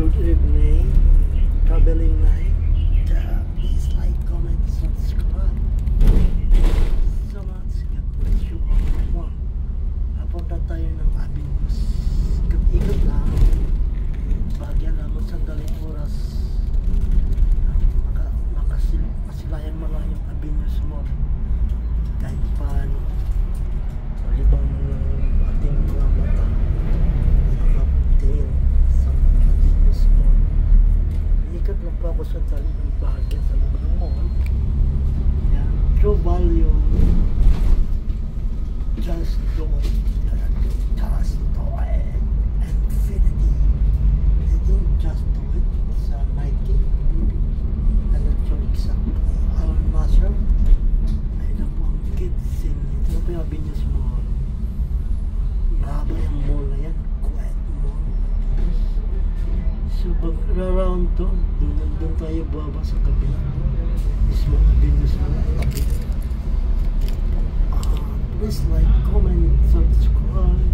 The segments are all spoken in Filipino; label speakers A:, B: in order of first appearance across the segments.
A: Good evening, traveling night. Please like, comment, subscribe. So much. God bless you all. Papunta tayo ng Avenues. Ikot-ikot lang. Bagyan naman sandaling oras. Masilayan mo lang yung Avenues Mall. Kahit paano. Malibang ating mga mata. Tingin sa Avenues Mall. Ikot lang po ako sa dali ng bahagya sa loob ng mall. Yan. True value. Just do it. Just do it. Infinity. They don't just do it. It's a Nike. I'm not sure exactly. I'm not sure. I don't want kids in it. Ano pa yung Avenues Mall? Mahaba yung mall na yan. Quiet mall. So, pag-around doon tayo baba sa kabila. Mismo Avenues Mall. Tabi. Please like, comment, subscribe.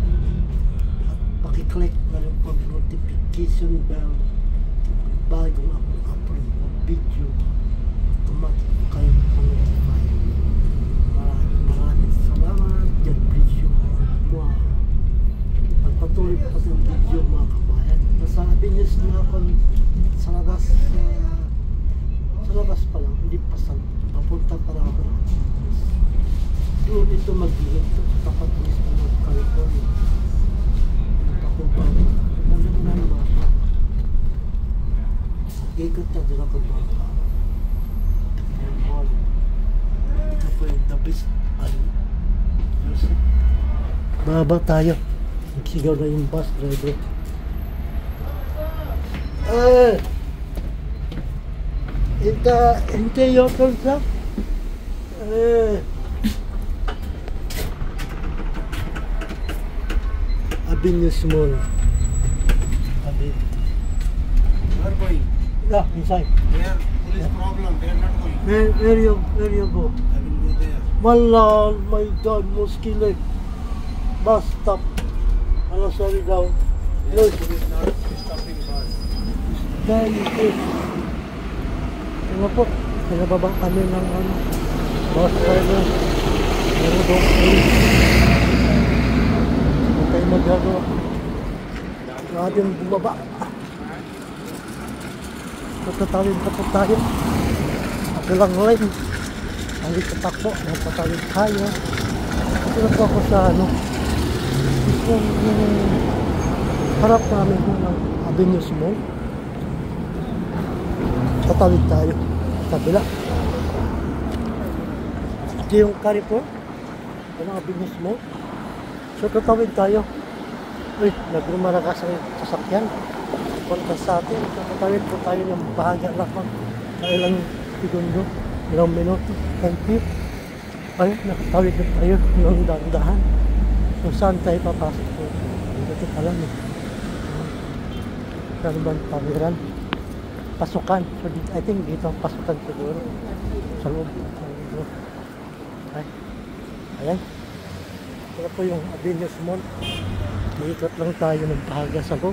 A: At pakiclick na rin pag notification bell. Bagong upload na video. Automatic kayo notify. Maraming salamat. God bless you all. Pagpatuloy pa sa video mga kabayan. Nasa Avenues na ako sa labas. Sa labas pa lang, hindi pa sa papunta pa lang ako. Doon ito mag-iito sa tapat mismo ng California. Nakakumpang. Ano mo na ba? Ikot na din ako ba? Ito po yung the best. Baba tayo. Nagsigaw na yung bus driver. Inte your turn, Avenues Mall.
B: Where going?
A: Yeah, inside.
B: There, police problem. They are not going.
A: Where you go?
B: I will go there.
A: Wala, my God, muskile. Bus stop. Ano, sorry daw.
B: Yes, it is not stopping bus.
A: Dahil ito. Ano po, pinababa kami ng bus driver. Ano daw, huwag tayo magagawa. Natin bumaba. Patatawid pa po tayo. Akilang line. Ang itatakbo. Napatawid tayo. Kasi na po ako sa yung harap namin ng Avenues Mall. Patawid tayo. Kabila. Ito yung Carrefour. Ito ng Avenues Mall. So tatawid tayo. Uy, nagrumarakas ang sasakyan. Punta sa atin. So tatawid po tayo ng bahagya lamang. Kailang segundo. Ilang minuto. Thank you. Ayun, nakatawid na tayo ng dahan-dahan. So saan tayo papasok po? Ito pala no. Saan ba ang tawiran? Pasukan. So I think dito ang pasukan siguro. Sa loob. Ayan. Ito po yung Avenues Mall. Iikot lang tayo ng bahagya sa loob.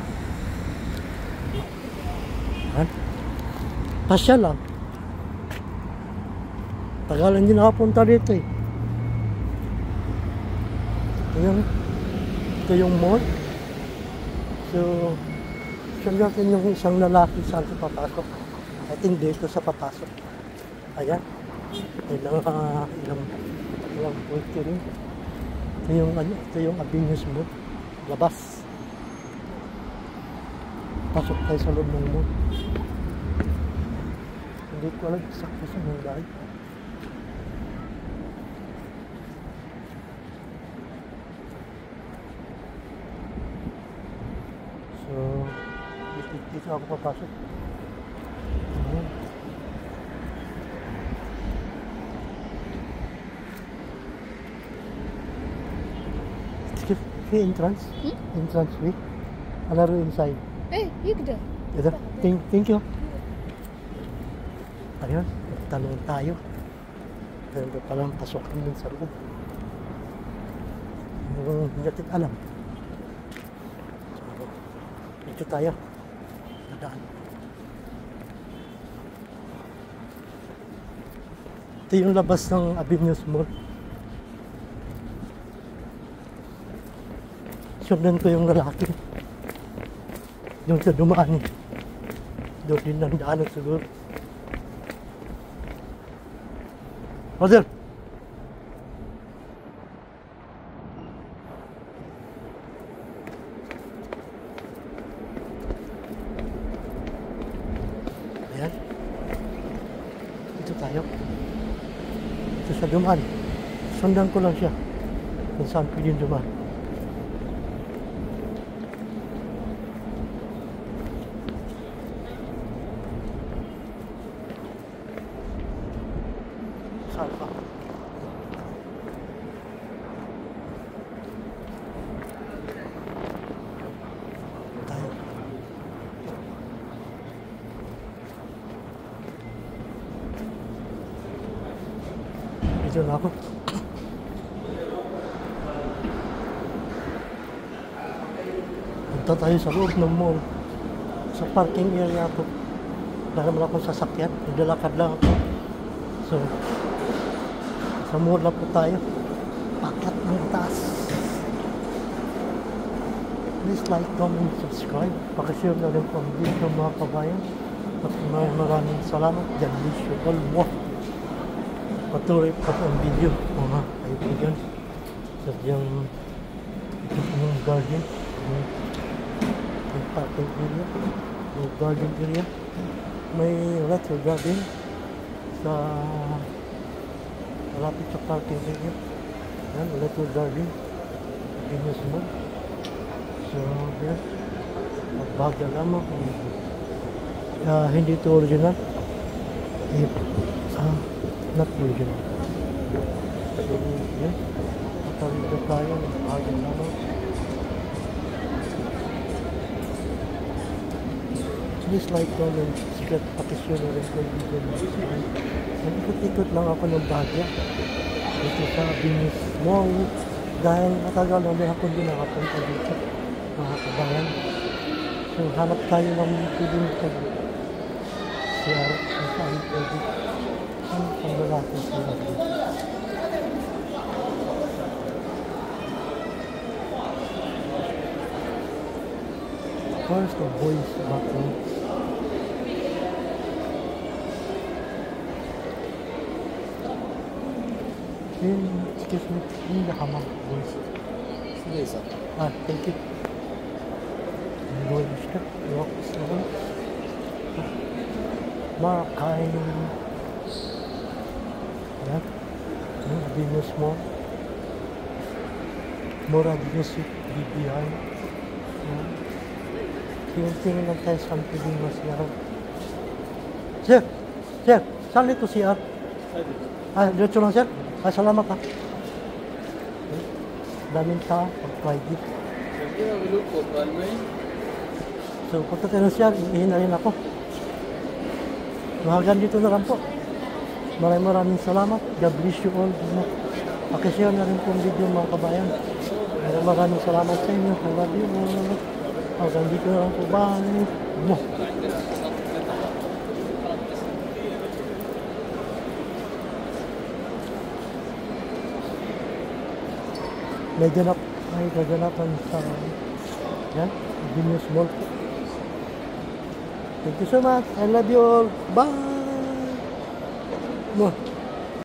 A: Ayan. Pasya lang. Tagalan din nakapunta dito eh. Ito yung mall. So, sure natin yung isang lalaki saan sa papasok. I think dito sa papasok. Ayan. Ilang pwede rin. Ito yung Avenues Mall. Labas. Pasok tayo sa loob ng mall. Hindi ko alam sakto sa mga dahil. So, dito ako papasok. Ayan. Entrance? Entrance way? Another inside?
C: You can do it.
A: Thank you. Ayun, tanong tayo. Pero palang pasokan din sa loob. Hindi natin alam. So, dito tayo. dadaan. Ito yung labas ng Avenues Mall. Sundan ko yung lalaki. Yung sa dumaan. Doon din ng daanan siguro. Roger! Ayan. Dito tayo. Ito sa dumaan. Sundan ko lang siya. Kung saan pwedeng dumaan. Saan pa? Tayo. Dito na ako. Punta tayo sa loob ng mall. Sa parking area ako. Wala naman akong sasakyan. Naglalakad lang ako. So, sa mall na po tayo. Pakat ng taas. Please like, comment, subscribe. Pakishare na rin po ang video mga kabayan. At maraming salamat. God bless you all more. Patuloy pa po ang video mga kaibigan. Sadyang ito po yung garden. Yung parking area. Yung garden area. May retro garden sa malapit sa parking area. Yan, retro garden. Venus Mall. So, yan. Magbaga lamang. Hindi ito original. Not original. So, yan. Matalito tayo. Magbaga lamang. Please like, comment, subscribe, pakishare na rin ko yung video na ito. Nag-ikot-ikot lang ako ng Bagya. Dito sa Venus Mall. Dahil matagal na rin ako din nakapunta dito. Mga kabayan. So, hanap tayo ng pwedeng CR kung saan pwede. Saan pang lalaki CR dito? Where's the boys bathroom? Excuse me, in the hamam, boys.
B: Yes, sir.
A: Thank you. I'm going to step, walk slowly. Makakain. Yan. Yung Venus Mall. Mura Venus BBI. Yan. Tingin-tingin lang tayo saan pwedeng masyaran. Sir! Sir! Saan ito CR? Diretso lang sir? Salamat ha. Daming tao pag Friday. So, punta tayo siya, ihin na rin ako. Hanggang dito na lang po. Maraming salamat. God bless you all. Pakishare na rin po ang video mga kabayan. Maraming salamat sa inyo. I love you all. Hanggang dito na lang po. Bye. May gaganapan sa yan, Venus Mall. Thank you so much. I love you all. Bye.